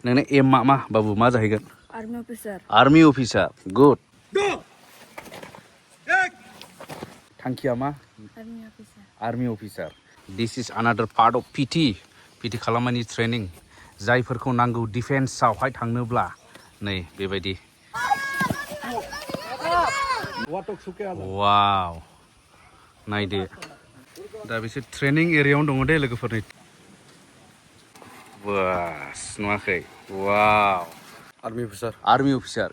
नोंना एम मा बाबु मा जाहैगोन आर्मी अफिसार गुड थांखिया मा army officer this is another part of PT खालामनायनि ट्रेनिं जायफोरखौ नांगौ डिफेन्सआवहाय थांनोब्ला नै बेबायदि वाव नायदो दा बिसोर ट्रेनिं एरियायावनो दङ दे लोगोफोरनि बास नुवाखै वाव army officer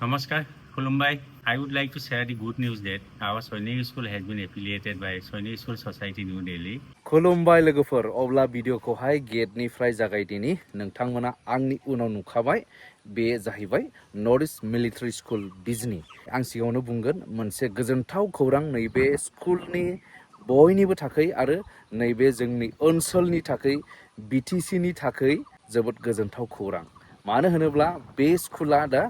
Namaskar, Khulumbai. I would like to share the good news that our Soinik school has been affiliated by Soinik School Society New Delhi. खुलुमबाय लोगोफोर अब्ला भिडिअखौहाय गेटनिफ्राय जागायदिनि नोंथांमोना आंनि उनाव नुखाबाय बे जाहैबाय नर्थ इस्ट मिलिटारि स्कुल बिजनि आं सिगाङावनो बुंगोन मोनसे गोजोनथाव खौरां नैबे स्कुलनि बयनिबो थाखाय आरो नैबे जोंनि ओनसोलनि थाखाय बिटिसिनि थाखाय जोबोद गोजोनथाव खौरां मानो होनोब्ला बे स्कुला दा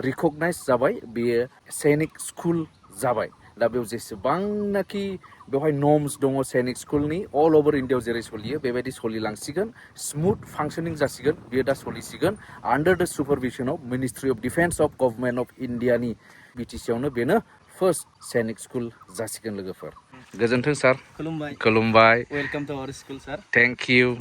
रिकगनाइज जाबाय बेयो सैनिक स्कुल जाबाय दा बेयाव जेसेबांनाखि बेवहाय नर्म्स दङ सैनिक स्कुलनि अल ओवर इन्डियायाव जेरै सोलियो बेबायदि सोलिलांसिगोन स्मुथ फांसनिं जासिगोन बेयो दा सोलिसिगोन under the supervision of ministry of defence of government of इन्डियानि बिटिसियावनो बेनो फार्स्ट सैनिक स्कुल जासिगोन लोगोफोर गोजोन्थों सार खुलुमबाय welcome to our school sir thank you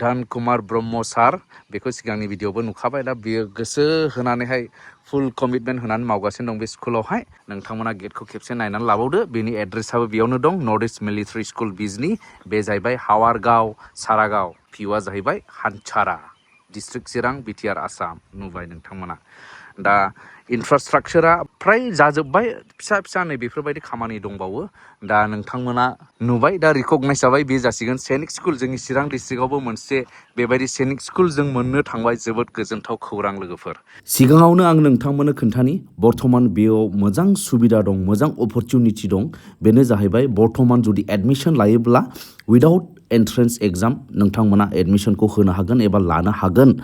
Dhan Kumar Brahma sir बेखौ सिगांनि भिडिअबो नुखाबाय दा बियो गोसो होनानैहाय फुल कमिटमेन्ट होनानै मावगासिनो दं बे स्कुलावहाय नोंथांमोना गेटखौ खेबसे नायनानै लाबावदो बेनि एड्रेसाबो बेयावनो दं नर्थ इस्ट मिलिटारि स्कुल बिजनि बे जाहैबाय हावारगाव सारागाव भिउआ जाहैबाय हानचारा डिस्ट्रिक्ट चिरां बिटिआर आसाम नुबाय नोंथांमोना दा इनफ्रास्ट्राक्चारा फ्राय जाजोब्बाय फिसा फिसा नै बेफोरबायदि खामानि दंबावो दा नोंथांमोना नुबाय दा रिकगनाइज जाबाय बे जासिगोन सैनिक स्कुल जोंनि चिरां डिस्ट्रिक्टआवबो मोनसे बेबायदि सैनिक स्कुल जों मोननो थांबाय जोबोद गोजोनथाव खौरां लोगोफोर सिगाङावनो आं नोंथांमोननो खोन्थानि बर्तमान बेयाव मोजां सुबिदा दं मोजां अपरचुनिटि दं बेनो जाहैबाय बर्तमान जुदि एडमिशन लायोब्ला उइदाउट एन्ट्रेन्स एग्जाम नोंथांमोना एडमिशनखौ होनो हागोन एबा लानो हागोन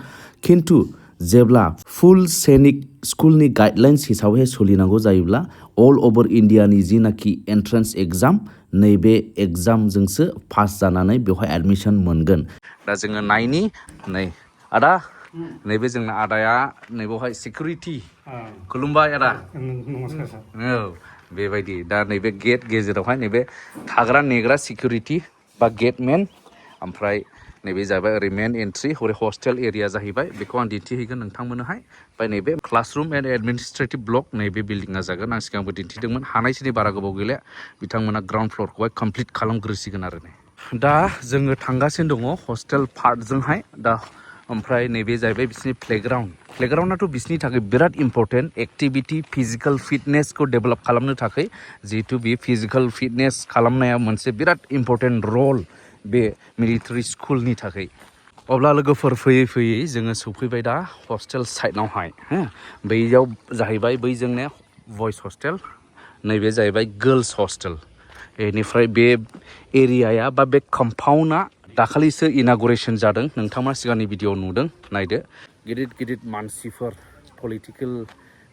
खिन्थु जेब्ला फुल सैनिक स्कुलनि गाइडलाइन्स हिसाबै सोलिनांगौ जायोब्ला अल ओवर इन्डियानि जिनाखि एन्ट्रेन्स एग्जाम नैबे एग्जामजोंसो पास जानानै बेवहाय एडमिशन मोनगोन दा जोङो नायनि नै आदा नैबे जोंना आदाया नैबेवहाय सिकिउरिटि खुलुमबाय आदा नमस्कार सर औ बेबायदि दा नैबे गेट गेजेरावहाय नैबे थाग्रा नेग्रा सिकिउरिटि बा गेटमेन ओमफ्राय नैबे जाबाय ओरै मेन एन्ट्रि हरै हस्टेल एरिया जाहैबाय बेखौ आं दिन्थिहैगोन नोंथांमोननोहाय ओमफ्राय नैबे क्लासरुम एन्ड एडमिनिस्ट्रेटिभ ब्लक नैबे बिल्डिङा जागोन आं सिगांबो दिन्थिदोंमोन हानायसिनि बारा गोबाव गैला बिथांमोना ग्राउन्ड फ्लरखौहाय कमप्लिट खालामग्रोसिगोन आरो नै दा जोङो थांगासिनो दङ हस्टेल पार्टजोंहाय दा ओमफ्राय नैबे जाहैबाय बिसिनि प्लेग्राउन्डआथ' बिसिनि थाखाय बिराद इम्परटेन्ट एक्टिभिटि फिजिकेल फिटनेसखौ डेभेलप खालामनो थाखाय जिहेतु बे फिजिकेल फिटनेस खालामनाया मोनसे बिराद इम्परटेन्ट रल बे मिलिटारि स्कुलनि थाखाय अब्ला लोगोफोर फैयै फैयै जोङो सौफैबाय दा हस्टेल साइडआवहाय हो बैयाव जाहैबाय बैजोंनो बयस हस्टेल नैबे जाहैबाय गर्ल्स हस्टेल बेनिफ्राय बे एरियाया बा बे कम्पाउन्डआ दाखालिसो इनागुरेसन जादों नोंथांमोना सिगांनि भिडिअ नुदों नायदो गिदिर गिदिर मानसिफोर पलिटिकेल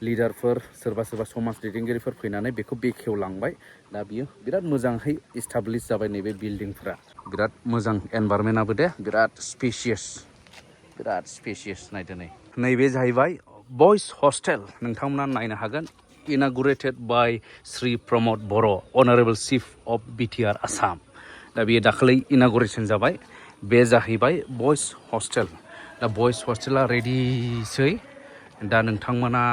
लिडारफोर सोरबा समाज दैदेनगिरिफोर फैनानै बेखौ बेखेवलांबाय दा बियो बिराद मोजांहै इस्टाब्लिश जाबाय नैबे बिल्डिंफोरा बिराद मोजां एनभायरनमेन्टआबो दे बिराद स्पेसियास नायदो नैबे जाहैबाय बयस हस्टेल नोंथांमोना नायनो हागोन inaugurated by Shri Pramod Boro' honourable chief of BTR Assam दा बेयो दाखालि इनागुरेसन जाबाय बे जाहैबाय बयस हस्टेल दा बयस हस्टेला रेडिसै दा नोंथांमोना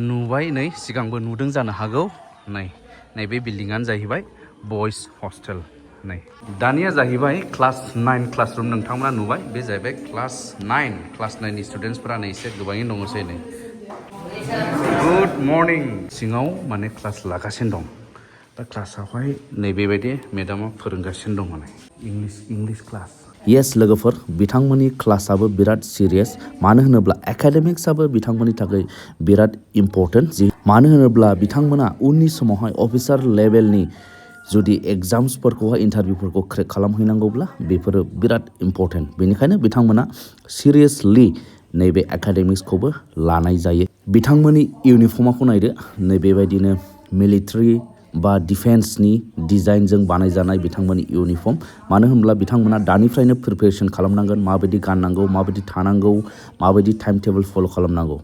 नुबाय नै सिगांबो नुदों जानो हागौ नैबे बिल्डिङानो जाहैबाय बयस हस्टेल नै दानिया जाहैबाय क्लास 9 क्लासरुम नोंथांमोना नुबाय बे जाहैबाय क्लास 9नि स्टुडेन्टसफोरा नै एसे गोबाङैनो दङसै नै गुड मर्निं सिङाव माने क्लास लागासिनो दं दा क्लासावहाय नैबेबायदि मेडामा फोरोंगासिनो दं माने इंलिश क्लास येस लोगोफोर बिथांमोननि क्लासआबो बिराद सिरियास मानो होनोब्ला एकाडेमिक्सआबो बिथांमोननि थाखाय बिराद इम्परटेन्ट मानो होनोब्ला बिथांमोना उननि समावहाय अफिसार लेभेलनि जुदि एग्जाम्सफोरखौहाय इन्टारभिउफोरखौ क्रेक खालामहैनांगौब्ला बेफोरो बिराद इम्परटेन्ट बेनिखायनो बिथांमोना सिरियासलि नैबे एकाडेमिक्सखौबो लानाय जायो बिथांमोननि इउनिफर्मखौ नायदो नैबेबायदिनो मिलिटारि बा डिफेन्सनि डिजाइनजों बानायजानाय बिथांमोननि इउनिफर्म मानो होनब्ला बिथांमोना दानिफ्रायनो प्रिपेरेसन खालामनांगोन माबायदि गाननांगौ माबायदि थानांगौ माबायदि टाइम टेबोल फल' खालामनांगौ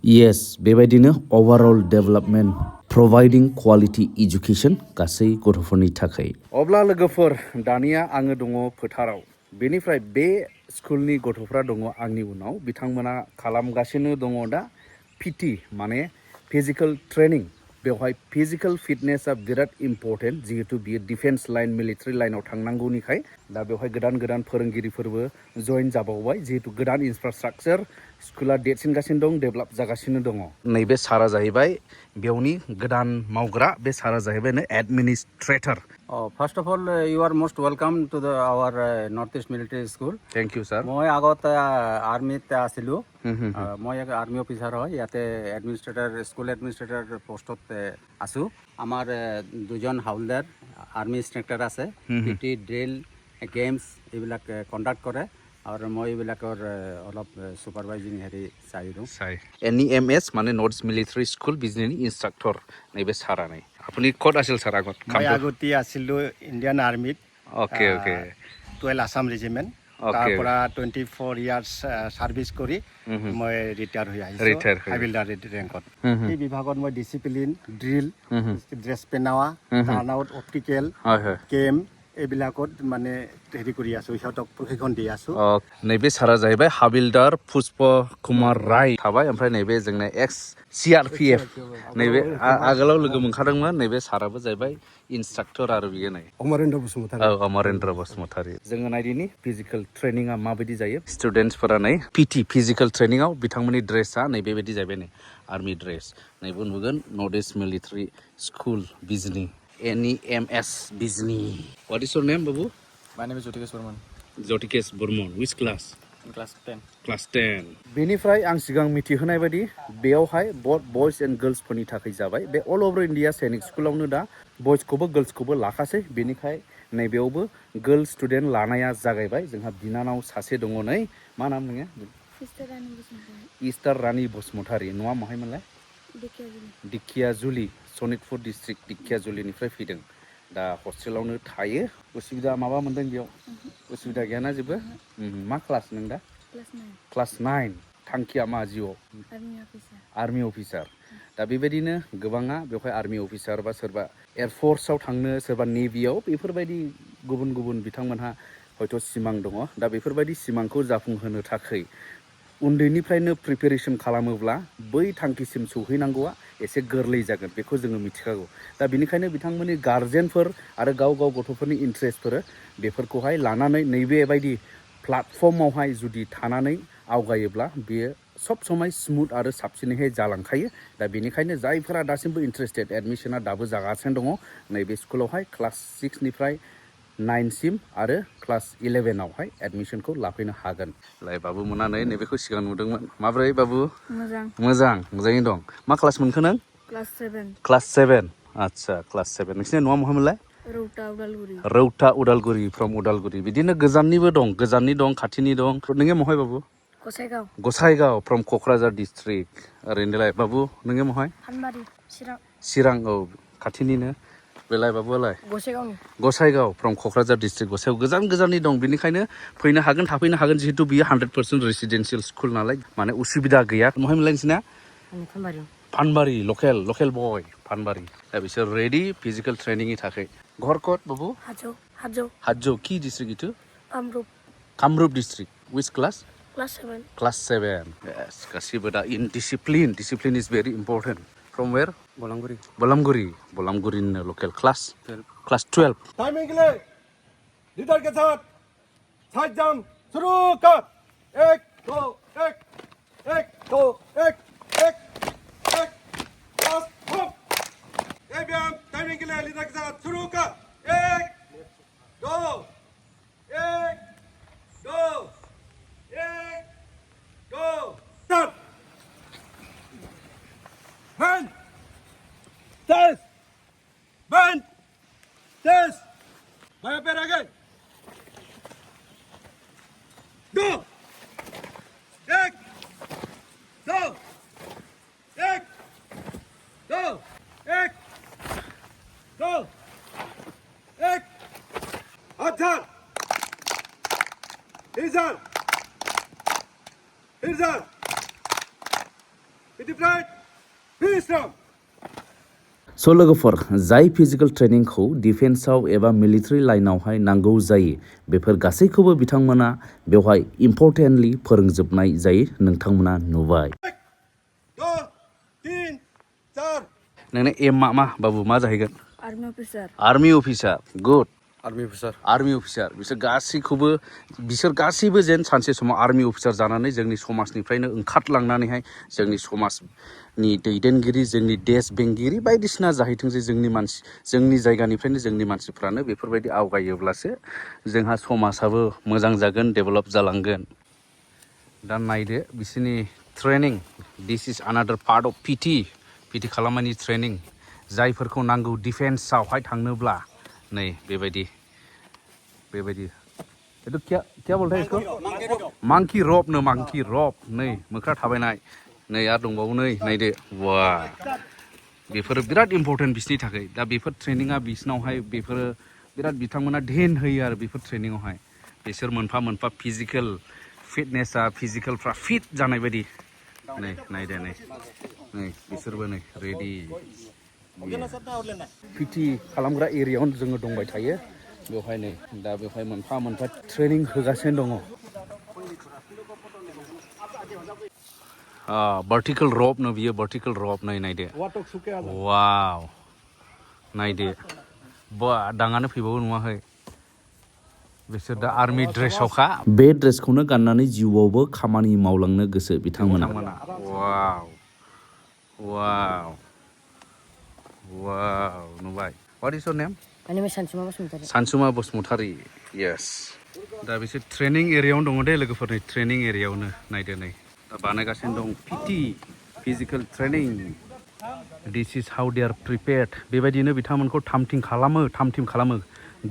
येस बेबायदिनो अभारअल डेभेलपमेन्ट प्रभाइडिं क्वालिटि इडुकेसन गासै गथ'फोरनि थाखाय अब्ला लोगोफोर दानिया आङो दङ फोथाराव बेनिफ्राय बे स्कुलनि गथ'फ्रा दङ आंनि उनाव बिथांमोना खालामगासिनो दङ दा पिटि माने फिजिकेल ट्रेनिं बेवहाय फिजिकेल फिटनेसआ बिराद इम्परटेन्ट जिहेतु बियो डिफेन्स लाइन मिलिटारि लाइनाव थांनांगौनिखाय दा बेवहाय गोदान गोदान फोरोंगिरिफोरबो जइन जाबावबाय जिहेतु गोदान इनफ्रास्ट्राक्चार स्कुला देरसिनगासिनो दं डेभेलप जागासिनो दङ नैबे सारा जाहैबाय बेवनि गोदान मावग्रा बे सारा जाहैबाय administrator First of all, you are most welcome to our Northeast Military School. Thank you, sir. মই আগত আৰ্মিত আছিলোঁ মই আৰ্মি অফিচাৰ হয় ইয়াতে এডমিনিষ্ট্ৰেটৰ স্কুল এডমিনিষ্ট্ৰেটৰ পোষ্টত আছোঁ আমাৰ দুজন হাউলদাৰ আৰ্মি ইনষ্ট্ৰাক্টৰ আছে পিটি ড্ৰিল গেমছ এইবিলাক কণ্ডাক্ট কৰে আৰু মই এইবিলাকৰ অলপ ছুপাৰভাইজিং হেৰি চাই দিওঁ NEMS মানে নৰ্থ ইষ্ট মিলিটাৰী স্কুল বিজনেনি ইনষ্ট্ৰাক্টৰ নৈবে সাৰা নাই আপুনি ক'ত আছিল ছাৰ আগত মই আগতে আছিলোঁ ইণ্ডিয়ান আৰ্মিত অ'কে অ'কে 12 আছাম ৰেজিমেণ্ট তাৰ পৰা 24 ইয়াৰ্ছ ছাৰ্ভিচ কৰি মই ৰিটায়াৰ হৈ আহিছোঁ হাইবিলদাৰ ৰেংকত এই বিভাগত মই ডিচিপ্লিন ড্ৰিল ড্ৰেছ পেনোৱা টাৰ্ণ আউট অপটিকেল কেম এইবিলাকত মানে হেৰি কৰি আছোঁ সিহঁতক প্ৰশিক্ষণ দি আছোঁ নৈবে সাৰা जाहैबाय हाबिलदार पुष्प कुमार राय थाबाय ओमफ्राय नैबे जोंना एक्स CRPF नैबे आगोलाव लोगो मोनखादोंमोन नैबे साराबो जाहैबाय इनस्ट्राक्टर आरो बियो नै अमरेन्द्र बसुमतारी अमरेन्द्र बसुमतारी जोङो नायदिनि फिजिकेल ट्रेनिंआ माबायदि जायो स्टुडेन्टसफोरा नै पिटि फिजिकेल ट्रेनिंआव बिथांमोननि ड्रेसआ नैबेबायदि जाहैबाय नै आर्मि ड्रेस नैबो नुगोन नर्थ इस्ट मिलिटारि स्कुल बिजनि NEMS Bijini. What is your name, Babu? My name is Jotikesh Burman. Jotikesh Burman. Which class? In class 10. Class 10. बेनिफ्राय आं सिगां मिथिहोनाय बायदि बेयावहाय बोथ बयज एन्ड गर्ल्सफोरनि थाखाय जाबाय बे अल ओवर इन्डिया सैनिक स्कुलावनो दा बयजखौबो गर्ल्सखौबो लाखासै बेनिखाय नैबेयावबो गर्ल्स स्टुडेन्ट लानाया जागायबाय जोंहा बिनानाव सासे दङ नै मा नाम नोङो इस्टार रानी बसुमतारी न'आ महायमोनलाय दिखियाजुलि सनितपुर डिस्ट्रिक्ट दिखियाजुलिनिफ्राय फैदों दा हस्टेलावनो थायो उसुबिदा माबा मोनदों बेयाव उसुबिदा गैयाना जेबो मा क्लास नों दा क्लास 9 थांखिया मा जिउआव आर्मि अफिसार दा बेबायदिनो गोबाङा बेवहाय आर्मि अफिसार बा सोरबा एयारफोर्सआव थांनो सोरबा नेभियाव बेफोरबायदि गुबुन गुबुन बिथांमोनहा हयथ' सिमां दङ दा बेफोरबायदि सिमांखौ जाफुंहोनो थाखाय उन्दैनिफ्रायनो प्रिपेरेसन खालामोब्ला बै थांखिसिम सौहैनांगौआ एसे गोरलै जागोन बेखौ जोङो मिथिखागौ दा बेनिखायनो बिथांमोननि गार्जेनफोर आरो गाव गाव गथ'फोरनि इन्ट्रेस्टफोर बेफोरखौहाय लानानै नैबेबायदि प्लेटफर्मावहाय जुदि थानानै आवगायोब्ला बेयो सब समय स्मुथ आरो साबसिनैहाय जालांखायो दा बेनिखायनो जायफोरा दासिमबो इन्ट्रेस्टेड एडमिशना दाबो जागासिनो दङ नैबे स्कुलावहाय क्लास 6 निफ्राय 9 सिम आरो क्लास 11 आवहाय एडमिशनखौ लाफैनो हागोन लाय बाबु मोना नै नैबेखौ सिगां नुदोंमोन माब्रै बाबु मोजाङैनो दं मा क्लास मोनखो नों क्लास 7 आच्छा क्लास 7 नोंसिनि न'आ महायमोनलाय रौता उदालगुरि फ्रम उदालगुरि बिदिनो गोजाननिबो दं गोजाननि दं खाथिनि दं नोङो महाय बाबु गसाइगाव फ्रम क'क्राझार डिस्ट्रिक्ट ओरैनोलाय बाबु नोङो महाय चिरां औ खाथिनिनो बेलाय बाबुआलाय गसाइगाव फ्रम क'क्राझार डिस्ट्रिक्ट गसाइगाव गोजान गोजाननि दं बेनिखायनो फैनो हागोन थाफैनो हागोन जिहेतु बियो 100% रेसिडेन्सियेल स्कुल नालाय माने उसुबिदा गैया महाय मोनलाय नोंसिना फानबारि लकेल बय फानबारि दा बिसोर रेडि फिजिकेल ट्रेनिंनि थाखाय घरकट बाबु हाजो की डिस्ट्रिक्ट इटु Kamrup district which class class 7 yes गासिबो दा in discipline is very important from where Balamguri local class 12 timing के लिए लीडर के साथ साइड जंप शुरू कर 1 2 1 1 2 1 1 1 बस हप ये व्यायाम टाइमिंग के लिए लीडर के साथ शुरू कर 1 2 1 2 1 2 start hand Test! Bend! Test! Vaya per आगे! Go! 1 2 1 2 1 2 Hirzal. Hirzal. Bitte breit. Hirzal. स' लोगोफोर जाय फिजिकेल ट्रेनिंखौ डिफेन्सआव एबा मिलिटारि लाइनावहाय नांगौ जायो बेफोर गासैखौबो बिथांमोना बेवहाय इम्परटेन्टलि फोरोंजोबनाय जायो नोंथांमोना नुबाय। 2, 3, 4. नोंना एमआ मा बाबु मा जाहैगोन? Army officer. Army officer good. Army officer. Army officer बिसोर गासैबो जेन सानसे समाव आर्मी अफिसार जानानै जोंनि समाजनिफ्रायनो ओंखारलांनानैहाय जोंनि समाजनि दैदेनगिरि जोंनि देश बेंगिरि बायदिसिना जाहैथों जे जोंनि जायगानिफ्रायनो जोंनि मानसिफ्रानो बेफोरबायदि आवगायोब्लासो जोंहा समाजाबो मोजां जागोन डेभेलप जालांगोन। दा नायदो बिसोरनि training this is another part of PT खालामनायनि ट्रेनिं जायफोरखौ नांगौ डिफेन्सआवहाय थांनोब्ला नै बेबायदि एतु क्या बोलते हैं इसको मांकी रप नै मोख्रा थाबायनाय नै आरो दंबावो नै नायदो वा बेफोरो बिराद इम्परटेन्ट बिसोरनि थाखाय दा बेफोर ट्रेनिङा बिसोरनावहाय बेफोरो बिराद बिथांमोना ध्यान होयो आरो बेफोर ट्रेनिङावहाय बिसोर मोनफा मोनफा फिजिकेलफ्रा फिट जानाय बायदि नै नायदो नै बिसोरबो नै रेडि पिटि खालामग्रा एरियायावनो जोङो दंबाय थायो बेवहाय नै दा बेवहाय मोनफा मोनफा ट्रेनिं होगासिनो दङ। भार्टिकेल रप नो बियो भार्टिकेल रप नायदो वाव नायदो बा दाङानो फैबावो नुवाखै बिसोर दा आर्मी ड्रेसावखा बे ड्रेसखौनो गाननानै जिउआवबो खामानि मावलांनो गोसो बिथांमोना। वाव नुबाय। What is your name? My name is Sansuma Basmutari. Sansuma Basumatary yes दा बिसोर ट्रेनिं एरियायावनो दङ दे लोगोफोरनि ट्रेनिं एरियायावनो नायदो नै दा बानायगासिनो दं PT physical training this is how they are prepared बेबायदिनो बिथांमोनखौ थाम थिम खालामो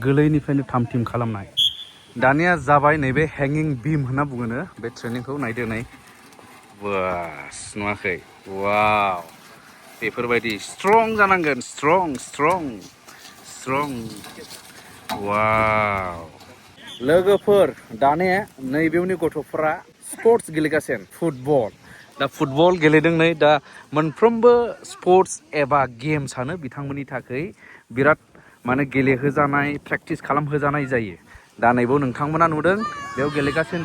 गोरलैनिफ्रायनो थाम थिम खालामनाय। दानिया जाबाय नैबे हेंगिं बिम होनना बुङोनो बे ट्रेनिंखौ नायदो नै बास नुवाखै वाव बेफोरबायदि स्ट्रं जानांगोन स्ट्रं वाव लोगोफोर दानिया नैबेवनि गथ'फोरा स्पर्ट्स गेलेगासिनो फुटबल गेलेदों नै दा मोनफ्रोमबो स्पर्ट्स एबा गेम्सआनो बिथांमोननि थाखाय बिराद माने गेलेहोजानाय प्रेक्टिस खालामहोजानाय जायो। दा नैबाव नोंथांमोना नुदों बेयाव गेलेगासिनो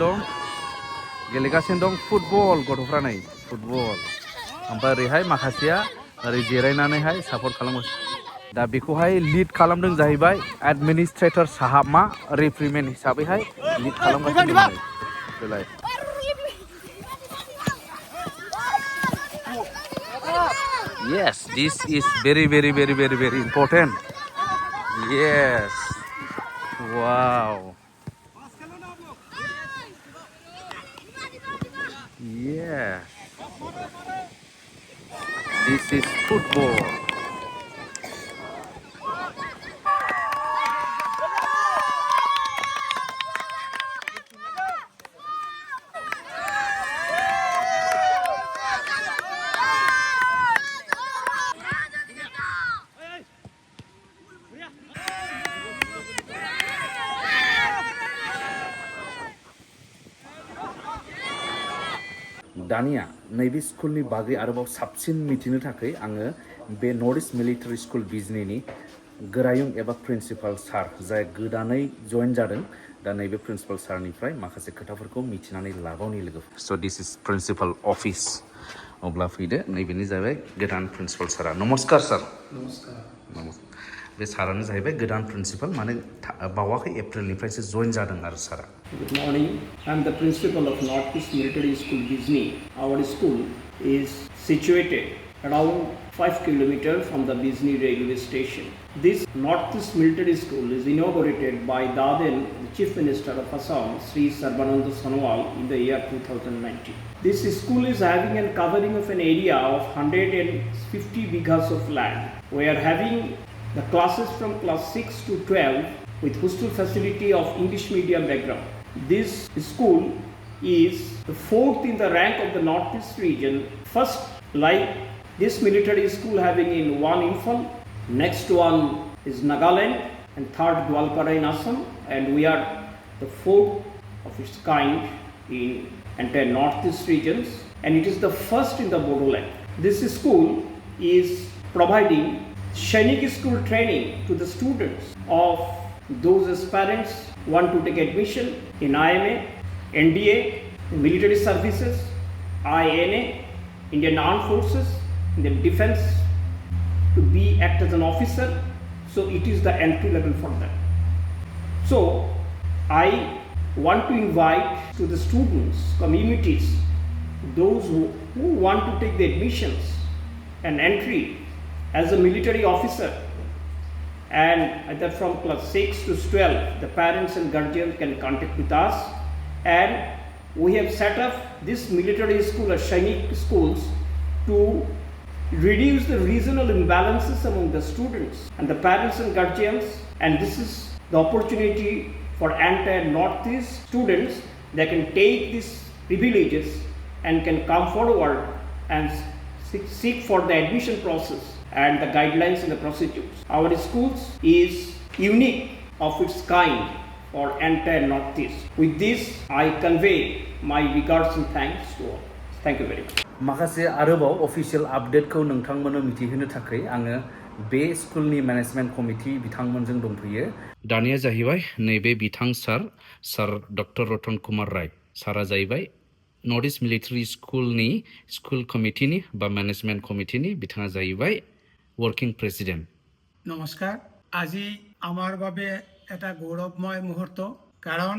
दं फुटबल गथ'फ्रा नै फुटबल ओमफ्राय ओरैहाय माखासेया ओरै जिरायनानैहाय सापर्ट खालामो। दा बेखौहाय लिड खालामदों जाहैबाय एडमिनिस्ट्रेटर साहाबमा रेफ्रिमेन हिसाबैहाय लिड खालामगासिनो दं। Yes, this is very important. Yes. Wow. Yes. This is football. दानिया नैबे स्कुलनि बागै आरोबाव साबसिन मिथिनो थाखाय आङो बे नर्थ इस्ट मिलिटारि स्कुल बिजनीनि गोरायुं एबा प्रिन्सिपाल सार जाय गोदानै जइन जादों दा नैबे प्रिन्सिपाल सारनिफ्राय माखासे खोथाफोरखौ मिथिनानै लाबावनि लोगोफोर। स' दिस इज प्रिन्सिपाल अफिस अब्ला फैदो नैबेनि जाबाय गोदान प्रिन्सिपाल सारा। नमस्कार सार। बे सारानो जाहैबाय गोदान प्रिन्सिपाल माने बावाखै एप्रिलनिफ्रायसो जइन जादों आरो सारा। Good morning. I am the principal of North East Military School Bijini. Our school is situated around 5 kilometers from the Bijini railway station. This North East Military School is inaugurated by the Chief Minister of Assam, Sri Sarbananda Sonowal, in the year 2019. This school is having a covering of an area of 150 bighas of land. We are having the classes from class 6 to 12 with hostel facility of English medium background. This school is the 4th in the rank of the Northeast region. First, like this military school having in one Imphal, next one is Nagaland, and third Gwalpara in Assam, and we are the 4th of its kind in entire northeast regions, and it is the first in the Bodoland. This school is providing Sainik school training to the students of those aspirants who want to take admission in IMA, NDA, military services, INA, Indian Armed Forces, Indian Defense, to be act as an officer. So it is the entry level for them. So I want to invite to the students, communities, those who want to take the admissions and entry as a military officer, and either from class 6 to 12, the parents and guardians can contact with us, and we have set up this military school or Sainik schools to reduce the regional imbalances among the students and the parents and guardians, and this is the opportunity for entire Northeast students. They can take these privileges and can come forward and seek for the admission process and the guidelines and the procedures. Our schools is unique of its kind for entire Northeast. With this, I convey my regards and thanks to all. Thank you very much. माखासे आरोबाव अफिशियेल आपडेटखौ नोंथांमोननो मिथिहोनो थाखाय आङो बे स्कुलनि management committee बिथांमोनजों दंफैयो दानिया जाहैबाय नैबे बिथां सार डक्टर रतन कुमार राय सारा जाहैबाय नर्थ इस्ट मिलिटारि स्कुलनि स्कुल कमिटिनि बा मेनेजमेन्ट कमिटिनि बिथाङा जाहैबाय वर्किं प्रेसिडेन्ट নমস্কাৰ আজি আমাৰ বাবে এটা গৌৰৱময় মুহূৰ্ত কাৰণ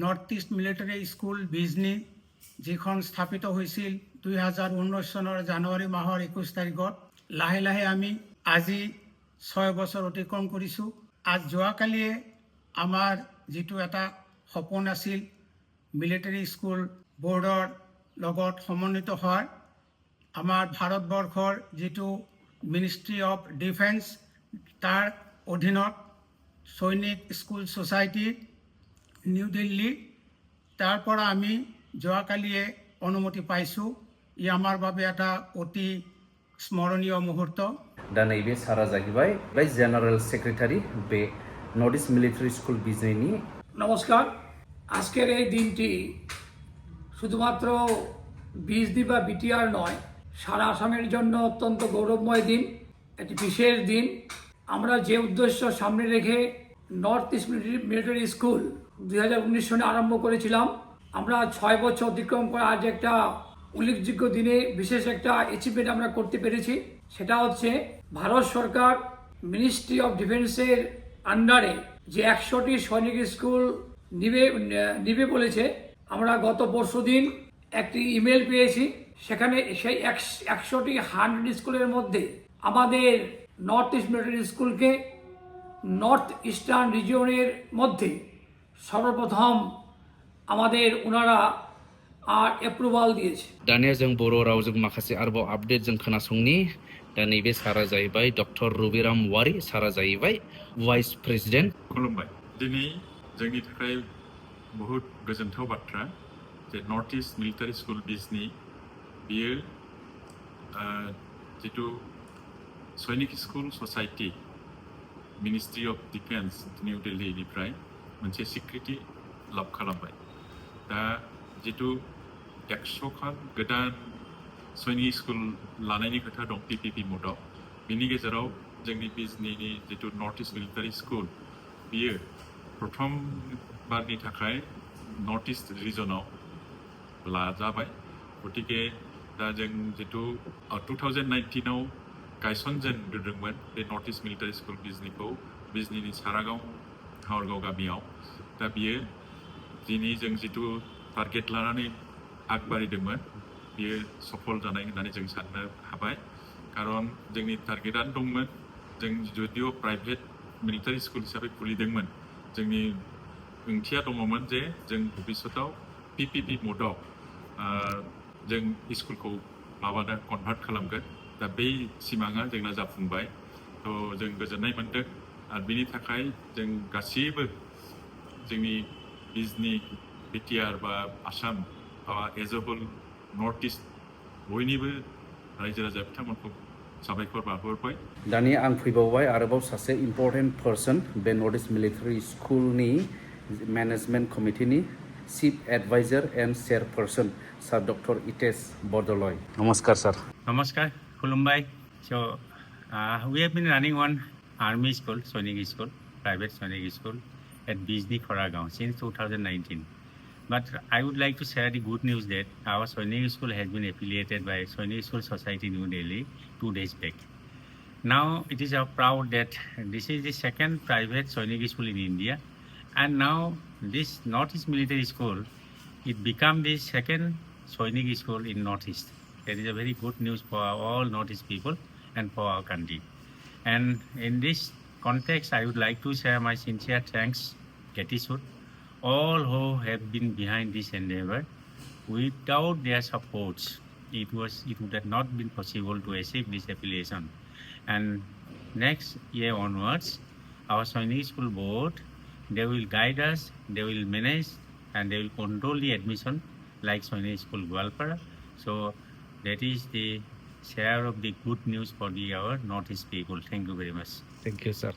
north east military school Bijni যিখন স্থাপিত হৈছিল 2019 চনৰ জানুৱাৰী মাহৰ 21 তাৰিখত লাহে লাহে আমি আজি 6 বছৰ অতিক্ৰম কৰিছোঁ আজ যোৱাকালিয়ে আমাৰ যিটো এটা সপোন আছিল মিলিটাৰী স্কুল বোৰ্ডৰ লগত সমন্বিত হোৱাৰ আমাৰ ভাৰতবৰ্ষৰ যিটো মিনিষ্ট্ৰি অফ ডিফেন্স তাৰ অধীনত সৈনিক স্কুল সোসাইটি নিউ দিল্লী তাৰ পৰা আমি যোৱাকালিয়ে অনুমতি পাইছোঁ ই আমাৰ বাবে এটা অতি স্মৰণীয় মুহূৰ্ত दा नैबे सारा जाहैबाय बाय जेनारेल सेक्रेटारि बे नर्थ इस्ट मिलिटारि स्कुल बिजनीनि নমস্কার আজকের এই দিনটি শুধুমাত্র বিজনি বা বিটিআর নয় সারা আসামের জন্য অত্যন্ত গৌরবময় দিন একটি বিশেষ দিন আমরা যে উদ্দেশ্য সামনে রেখে নর্থ ইস্ট মিলিটারি স্কুল 2019 সনে আরম্ভ করেছিলাম আমরা 6 বছর অতিক্রম করে আজ একটা উল্লেখযোগ্য দিনে বিশেষ একটা অ্যাচিভমেন্ট আমরা করতে পেরেছি সেটা হচ্ছে ভারত সরকার মিনিস্ট্রি অফ ডিফেন্সের আন্ডারে যে 100টি সৈনিক স্কুল নিবে বলেছে আমরা গত পরশুদিন একটি ইমেল পেয়েছি সেখানে সেই 100টি 100 স্কুলের মধ্যে আমাদের নর্থ ইস্ট মিলিটারি স্কুলকে নর্থ ইস্টার্ন রিজিয়নের মধ্যে সর্বপ্রথম আমাদের ওনারা আর অ্যাপ্রুভাল দিয়েছে दानिया जों बर' रावजों माखासे आरोबाव आपडेट जों खोनासंनि दा नैबे सारा जाहैबाय डक्टर रबिराम वारि सारा जाहैबाय वाइस प्रेसिडेन्ट खुलुमबाय दिनै जोंनि थाखाय बहुत गोजोनथाव बाथ्रा जे नर्थ इस्ट मिलिटारि स्कुल बिजनि बियो जितु Sainik school society ministry of defence new दिल्लीनिफ्राय मोनसे स्वीकृति लाभ खालामबाय दा जितु 100खान गोदान सैनिक स्कुल लानायनि खोथा दं पिपिपि मदआव बिनि गेजेराव जोंनि बिजनीनि जितु नर्थ इस्ट मिलिटारि स्कुल बियो प्रथम बारनि थाखाय नर्थ इस्ट रिजनाव लाजाबाय गतिके दा जों जितु 2019आव गायसनजेनग्रोदोंमोन बे north east military school बिजनीखौ बिजनीनि सारागाव Havargaon गामियाव दा बियो दिनै जों जितु टार्गेट लानानै आगबारिदोंमोन बियो सफल जानाय होननानै जों साननो हाबाय खारन जोंनि टार्गेटआनो दंमोन जों जुदिअ प्राइभेट मिलिटारि स्कुल हिसाबै खुलिदोंमोन जोंनि ओंथिया दङमोन जे जों भबिष्यताव पिपिपि मदआव जों स्कुलखौ माबानो कनभार्ट खालामगोन दा बै सिमाङा जोंना जाफुंबाय थ' जों गोजोननाय मोन्दों आरो बिनि थाखाय जों गासैबो जोंनि बिजनी बिटिआर बा Assam as a whole north east बयनिबो रायजो राजा बिथांमोनखौ साबायखर बावहरबाय दानिया आं फैबावबाय आरोबाव सासे इम्पर्टेन्ट पार्सन बे नर्थ इस्ट मिलिटारि स्कुलनि management कमिटिनि Chief Advisor and Chairperson, Sir Dr. Itesh Bodoland. Namaskar, sir. Namaskar, Kulumbai. So, we have been running one army school, Sonic School, private Sonic School at Bijini, Koragaon since 2019. But I would like to share the good news that our Sonic School has been affiliated by Sonic School Society New Delhi 2 days back. Now it is our proud that this is the second private Sonic School in India, and now this Northeast Military School, it become the second Sonic School in Northeast. That is a very good news for all Northeast people and for our country. And in this context, I would like to share my sincere thanks, gratitude, all who have been behind this endeavor. Without their supports, it would have not been possible to achieve this affiliation. And next year onwards, our Sonic School board, they will guide us, they will manage, and they will control the admission like Sonic School Gwalpara. So that is the share of the good news for our Northeast people. Thank you very much. Thank you, sir.